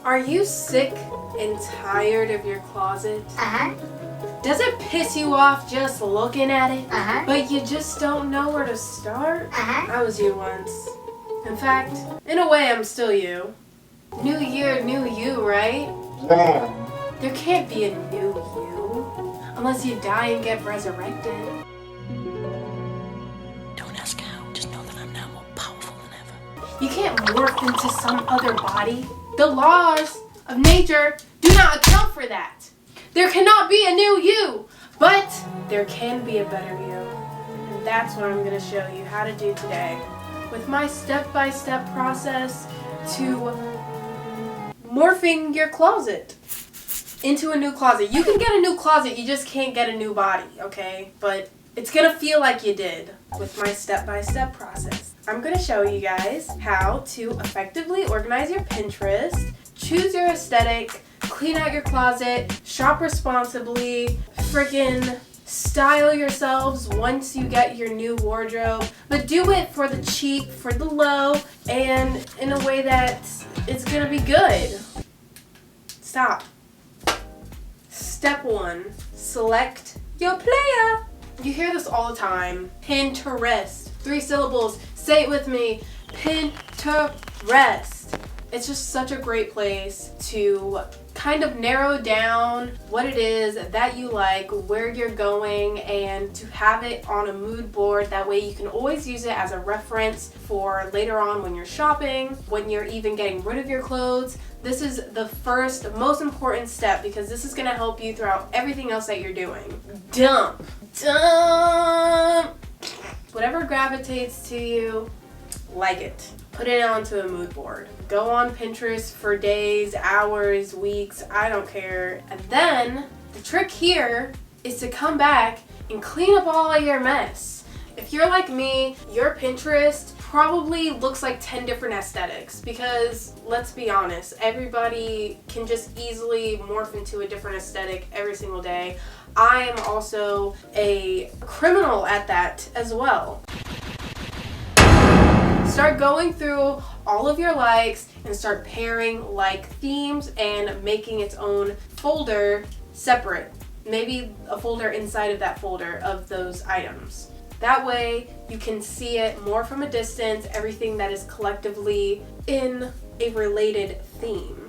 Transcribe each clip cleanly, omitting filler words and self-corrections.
Are you sick and tired of your closet? Does it piss you off just looking at it? But you just don't know where to start? I was you once. In fact, in a way, I'm still you. New year, new you, right? There can't be a new you unless you die and get resurrected. Don't ask how, just know that I'm now more powerful than ever. You can't morph into some other body. The laws of nature do not account for that. There cannot be a new you, but there can be a better you. And that's what I'm going to show you how to do today with my step-by-step process to morphing your closet into a new closet. You can get a new closet, you just can't get a new body, okay? But it's going to feel like you did with my step-by-step process. I'm going to show you guys how to effectively organize your Pinterest, choose your aesthetic, clean out your closet, shop responsibly, freaking style yourselves once you get your new wardrobe, but do it for the cheap, for the low, and in a way that it's gonna be good. Stop. Step 1, select your player. You hear this all the time. Pinterest. 3 syllables. Say it with me. Pinterest. It's just such a great place to kind of narrow down what it is that you like, where you're going, and to have it on a mood board. That way you can always use it as a reference for later on when you're shopping, when you're even getting rid of your clothes. This is the first, most important step because this is going to help you throughout everything else that you're doing. Dump. Whatever gravitates to you, like it. Put it onto a mood board. Go on Pinterest for days, hours, weeks, I don't care. And then the trick here is to come back and clean up all of your mess. If you're like me, your Pinterest probably looks like 10 different aesthetics because let's be honest, everybody can just easily morph into a different aesthetic every single day. I am also a criminal at that as well. Start going through all of your likes and start pairing like themes and making its own folder separate. Maybe a folder inside of that folder of those items. That way you can see it more from a distance, everything that is collectively in a related theme.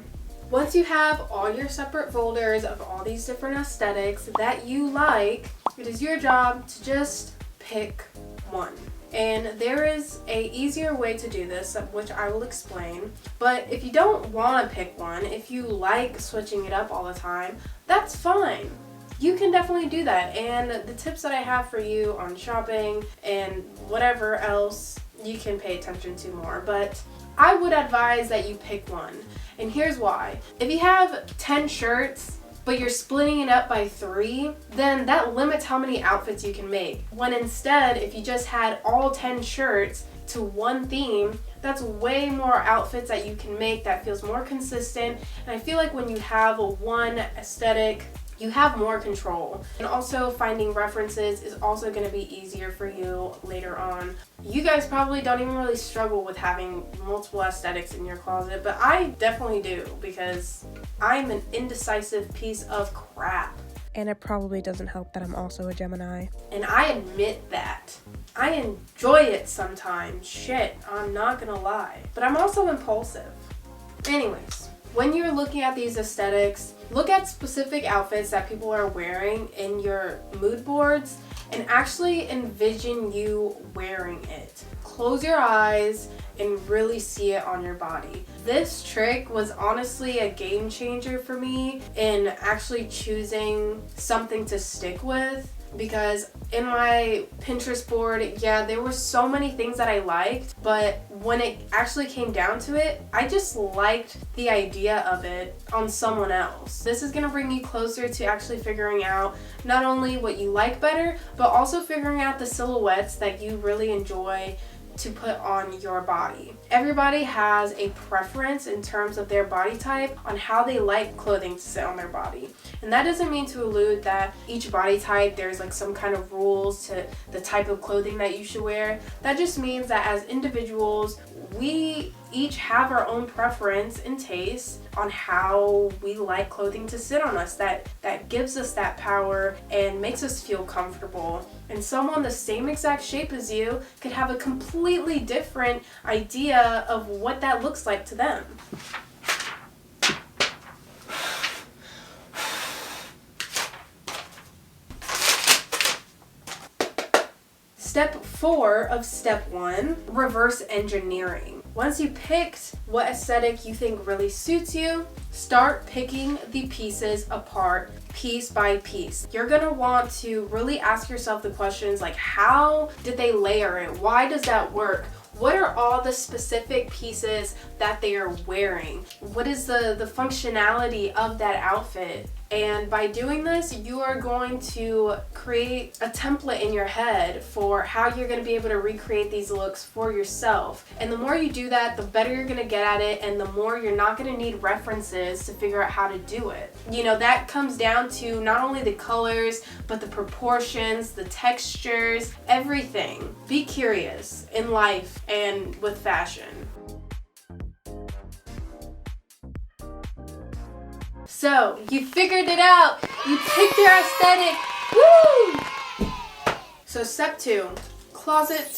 Once you have all your separate folders of all these different aesthetics that you like, it is your job to just pick one. And there is a easier way to do this, which I will explain. But if you don't want to pick one, if you like switching it up all the time, that's fine. You can definitely do that. And the tips that I have for you on shopping and whatever else you can pay attention to more. But I would advise that you pick one. And here's why. If you have 10 shirts, but you're splitting it up by 3, then that limits how many outfits you can make. When instead, if you just had all 10 shirts to one theme, that's way more outfits that you can make that feels more consistent. And I feel like when you have a one aesthetic, you have more control. And also finding references is also going to be easier for you later on. You guys probably don't even really struggle with having multiple aesthetics in your closet, but I definitely do because I'm an indecisive piece of crap. And it probably doesn't help that I'm also a Gemini. And I admit that. I enjoy it sometimes. Shit, I'm not gonna lie. But I'm also impulsive. Anyways, when you're looking at these aesthetics, look at specific outfits that people are wearing in your mood boards and actually envision you wearing it. Close your eyes and really see it on your body. This trick was honestly a game changer for me in actually choosing something to stick with. Because in my Pinterest board, yeah, there were so many things that I liked, but when it actually came down to it, I just liked the idea of it on someone else. This is gonna bring you closer to actually figuring out not only what you like better, but also figuring out the silhouettes that you really enjoy to put on your body. Everybody has a preference in terms of their body type on how they like clothing to sit on their body. And that doesn't mean to allude that each body type there's like some kind of rules to the type of clothing that you should wear. That just means that as individuals, we each have our own preference and taste on how we like clothing to sit on us that gives us that power and makes us feel comfortable. And someone the same exact shape as you could have a completely different idea of what that looks like to them. Step 4 of step 1, reverse engineering. Once you picked what aesthetic you think really suits you, start picking the pieces apart piece by piece. You're gonna want to really ask yourself the questions like, how did they layer it? Why does that work? What are all the specific pieces that they are wearing? What is the functionality of that outfit? And by doing this, you are going to create a template in your head for how you're going to be able to recreate these looks for yourself. And the more you do that, the better you're going to get at it, and the more you're not going to need references to figure out how to do it. You know, that comes down to not only the colors, but the proportions, the textures, everything. Be curious in life and with fashion. So, you figured it out! You picked your aesthetic! Woo! So step 2, closet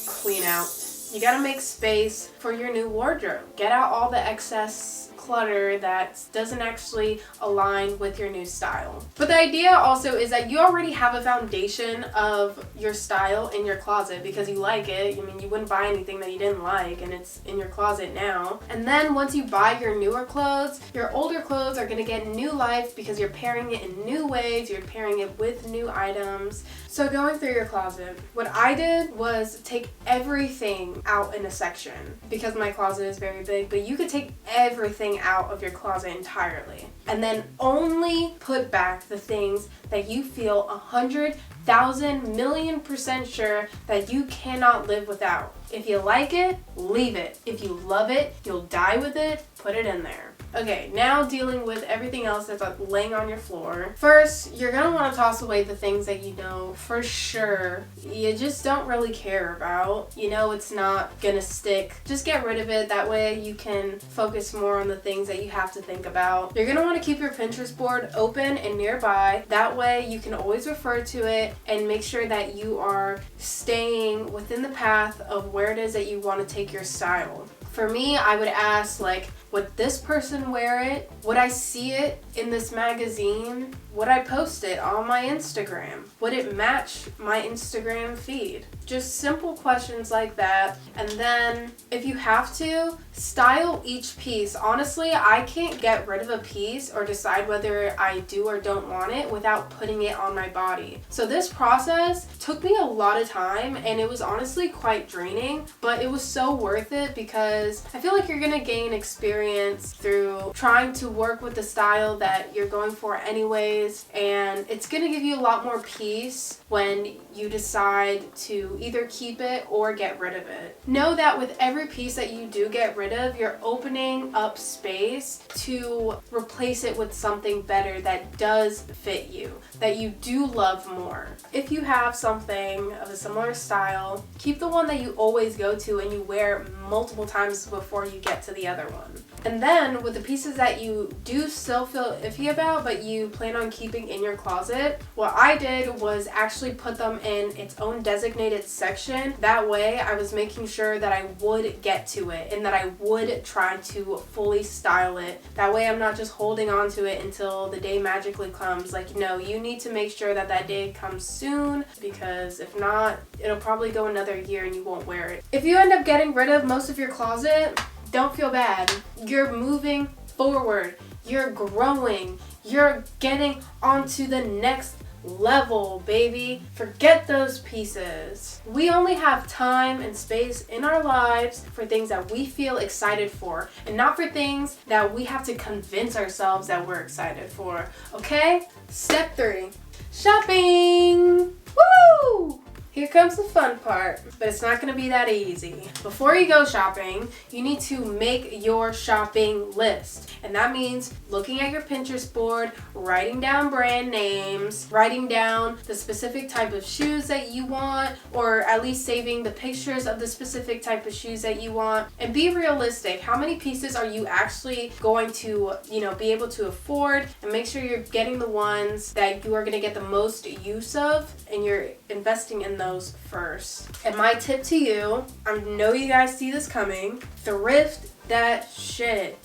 clean out. You gotta make space for your new wardrobe. Get out all the excess clutter that doesn't actually align with your new style. But the idea also is that you already have a foundation of your style in your closet because you like it. I mean, you wouldn't buy anything that you didn't like, and it's in your closet now. And then once you buy your newer clothes, your older clothes are gonna get new life because you're pairing it in new ways, you're pairing it with new items. So going through your closet, what I did was take everything out in a section because my closet is very big, but you could take everything out of your closet entirely and then only put back the things that you feel 100,000,000,000% sure that you cannot live without. If you like it, leave it. If you love it, you'll die with it, put it in there. Okay, now dealing with everything else that's laying on your floor. First, you're gonna want to toss away the things that you know for sure you just don't really care about. You know it's not gonna stick. Just get rid of it. That way you can focus more on the things that you have to think about. You're gonna want to keep your Pinterest board open and nearby. That way you can always refer to it and make sure that you are staying within the path of where it is that you want to take your style. For me, I would ask, like, would this person wear it? Would I see it in this magazine? Would I post it on my Instagram? Would it match my Instagram feed? Just simple questions like that. And then if you have to, style each piece. Honestly, I can't get rid of a piece or decide whether I do or don't want it without putting it on my body. So this process took me a lot of time and it was honestly quite draining, but it was so worth it because I feel like you're gonna gain experience through trying to work with the style that you're going for anyways, and it's gonna give you a lot more peace when you decide to either keep it or get rid of it. Know that with every piece that you do get rid of, you're opening up space to replace it with something better that does fit you, that you do love more. If you have something of a similar style, keep the one that you always go to and you wear multiple times before you get to the other one. And then with the pieces that you do still feel iffy about but you plan on keeping in your closet, what I did was actually put them in its own designated section. That way I was making sure that I would get to it and that I would try to fully style it. That way I'm not just holding on to it until the day magically comes. Like, no, you need to make sure that that day comes soon, because if not, it'll probably go another year and you won't wear it. If you end up getting rid of most of your closet, don't feel bad. You're moving forward. You're growing. You're getting onto the next level, baby. Forget those pieces. We only have time and space in our lives for things that we feel excited for, and not for things that we have to convince ourselves that we're excited for. Okay? Step 3. Shopping! Woo! Here comes the fun part, but it's not going to be that easy. Before you go shopping, you need to make your shopping list. And that means looking at your Pinterest board, writing down brand names, writing down the specific type of shoes that you want, or at least saving the pictures of the specific type of shoes that you want. And be realistic. How many pieces are you actually going to, be able to afford? And make sure you're getting the ones that you are going to get the most use of, and you're investing in those first. And my tip to you, I know you guys see this coming, thrift that shit.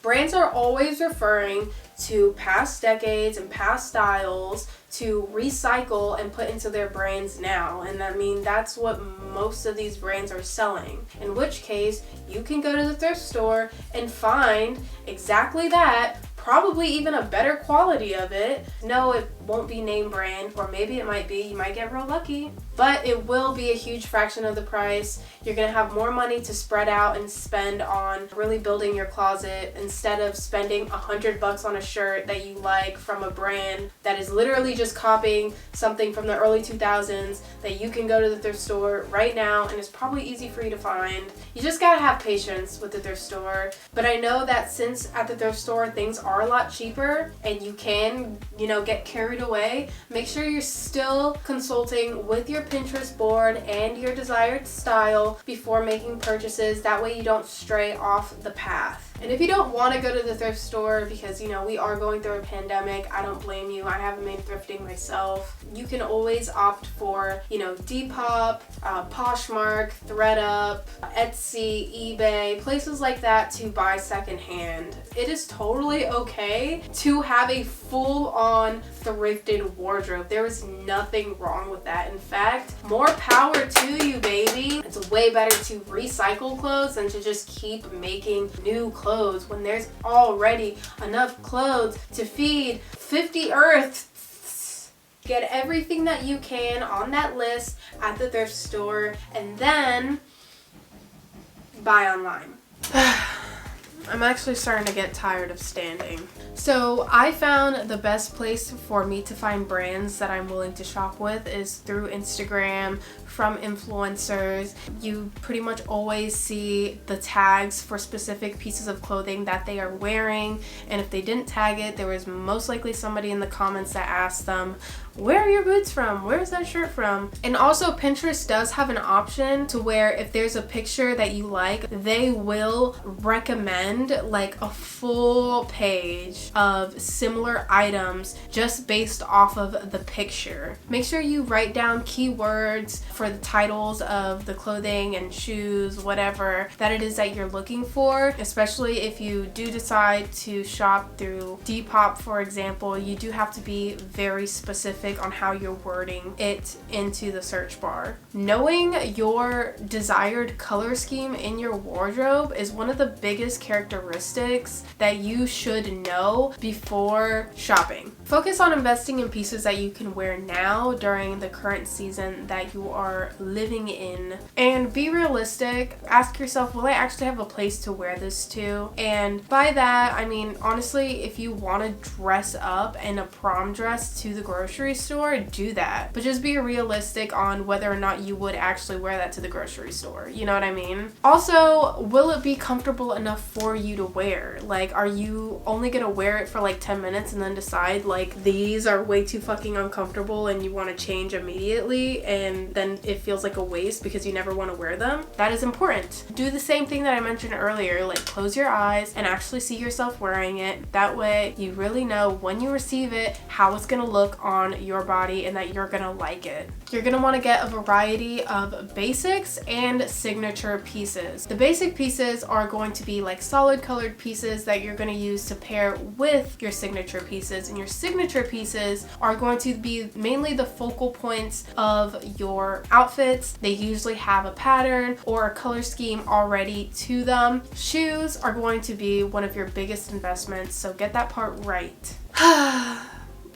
Brands are always referring to past decades and past styles to recycle and put into their brands now. And I mean, that's what most of these brands are selling. In which case, you can go to the thrift store and find exactly that, probably even a better quality of it. No, it won't be name brand, or maybe it might be. You might get real lucky, but it will be a huge fraction of the price. You're gonna have more money to spread out and spend on really building your closet, instead of spending $100 on a shirt that you like from a brand that is literally just copying something from the early 2000s that you can go to the thrift store right now and it's probably easy for you to find. You just gotta have patience with the thrift store. But I know that since at the thrift store things are a lot cheaper and you can, get carried away, make sure you're still consulting with your Pinterest board and your desired style before making purchases. That way you don't stray off the path. And if you don't want to go to the thrift store because, we are going through a pandemic, I don't blame you. I haven't been thrifting myself. You can always opt for, Depop, Poshmark, ThredUp, Etsy, eBay, places like that to buy secondhand. It is totally okay to have a full-on thrifted wardrobe. There is nothing wrong with that. In fact, more power to you, baby. It's way better to recycle clothes than to just keep making new clothes when there's already enough clothes to feed 50 Earths. Get everything that you can on that list at the thrift store and then buy online. I'm actually starting to get tired of standing. So I found the best place for me to find brands that I'm willing to shop with is through Instagram, from influencers. You pretty much always see the tags for specific pieces of clothing that they are wearing, and if they didn't tag it, there was most likely somebody in the comments that asked them, where are your boots from? Where's that shirt from? And also Pinterest does have an option to where if there's a picture that you like, they will recommend like a full page of similar items just based off of the picture. Make sure you write down keywords for the titles of the clothing and shoes, whatever that it is that you're looking for, especially if you do decide to shop through Depop, for example. You do have to be very specific on how you're wording it into the search bar. Knowing your desired color scheme in your wardrobe is one of the biggest characteristics that you should know before shopping. Focus on investing in pieces that you can wear now during the current season that you are living in, and be realistic. Ask yourself, will I actually have a place to wear this to? And by that I mean, honestly, if you want to dress up in a prom dress to the grocery store, do that, but just be realistic on whether or not you would actually wear that to the grocery store. You know what I mean? Also, will it be comfortable enough for you to wear? Like, are you only gonna wear it for like 10 minutes and then decide like these are way too fucking uncomfortable and you want to change immediately, and then it feels like a waste because you never want to wear them? That is important. Do the same thing that I mentioned earlier, like close your eyes and actually see yourself wearing it. That way you really know when you receive it how it's gonna look on your body and that you're gonna like it. You're gonna want to get a variety of basics and signature pieces. The basic pieces are going to be like solid colored pieces that you're going to use to pair with your signature pieces, and your signature pieces are going to be mainly the focal points of your outfits. They usually have a pattern or a color scheme already to them. Shoes are going to be one of your biggest investments, so get that part right.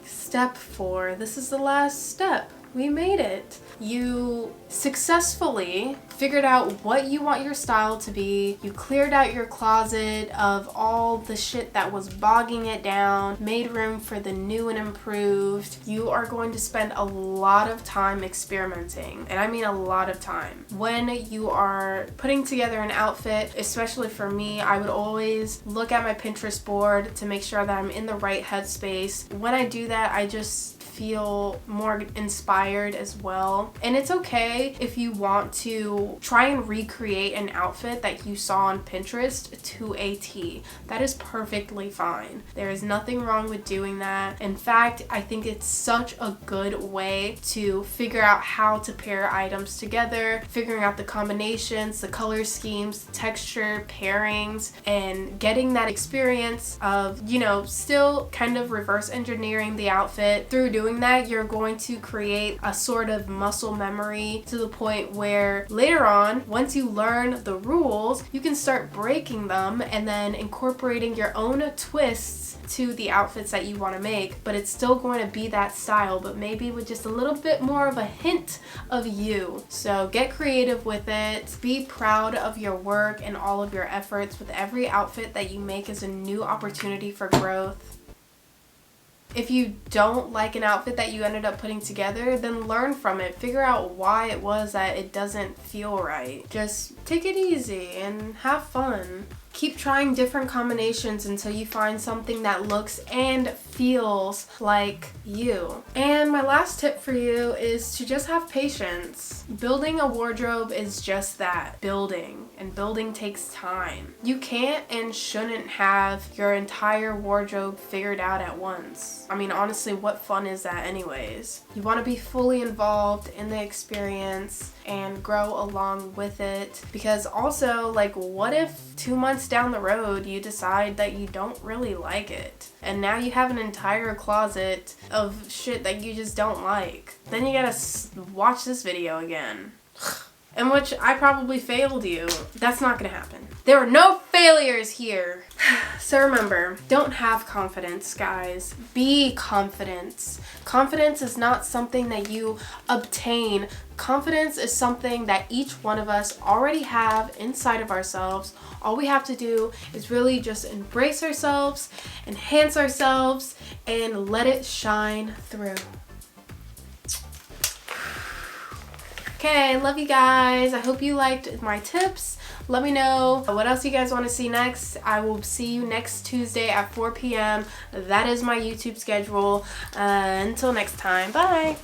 Step 4. This is the last step. We made it. You successfully figured out what you want your style to be, you cleared out your closet of all the shit that was bogging it down, made room for the new and improved, you are going to spend a lot of time experimenting. And I mean a lot of time. When you are putting together an outfit, especially for me, I would always look at my Pinterest board to make sure that I'm in the right headspace. When I do that, I just feel more inspired as well. And it's okay if you want to try and recreate an outfit that you saw on Pinterest to a T. That is perfectly fine. There is nothing wrong with doing that. In fact, I think it's such a good way to figure out how to pair items together, figuring out the combinations, the color schemes, the texture, pairings, and getting that experience of, you know, still kind of reverse engineering the outfit. Through doing that, you're going to create a sort of muscle memory to the point where later on, once you learn the rules, you can start breaking them and then incorporating your own twists to the outfits that you want to make. But it's still going to be that style, but maybe with just a little bit more of a hint of you. So get creative with it. Be proud of your work and all of your efforts. With every outfit that you make is a new opportunity for growth. If you don't like an outfit that you ended up putting together, then learn from it. Figure out why it was that it doesn't feel right. Just take it easy and have fun. Keep trying different combinations until you find something that looks and feels like you. And my last tip for you is to just have patience. Building a wardrobe is just that, building, and building takes time. You can't and shouldn't have your entire wardrobe figured out at once. I mean, honestly, what fun is that anyways? You want to be fully involved in the experience and grow along with it, because also, like, what if 2 months down the road you decide that you don't really like it and now you have an entire closet of shit that you just don't like? Then you gotta watch this video again. In which I probably failed you. That's not gonna happen. There are no failures here. So remember, don't have confidence, guys. Be confident. Confidence is not something that you obtain. Confidence is something that each one of us already have inside of ourselves. All we have to do is really just embrace ourselves, enhance ourselves, and let it shine through. Okay, love you guys. I hope you liked my tips. Let me know what else you guys want to see next. I will see you next Tuesday at 4 p.m. That is my YouTube schedule. Until next time, bye.